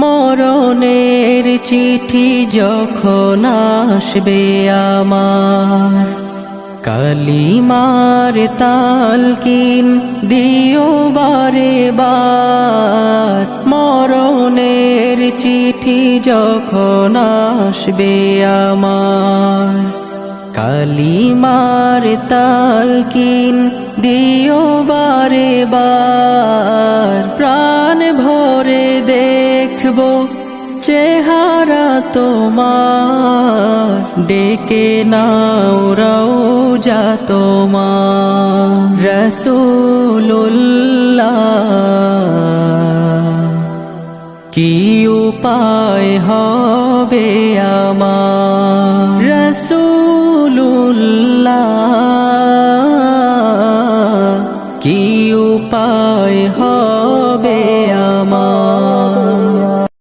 মরণের চিঠি যখন আসবে আমার, কালিমার তালকিন দিও বারে বার। মরণের চিঠি যখন আসবে আমার, কালিমার তালকিন দিও বারে বার। প্রাণ ভরে দেখবো চেহারা তোমার, ডেকে নাও রওজা তোমার। রাসূলুল্লাহ কি উপায় হবে আমার, রাসূলুল্লাহ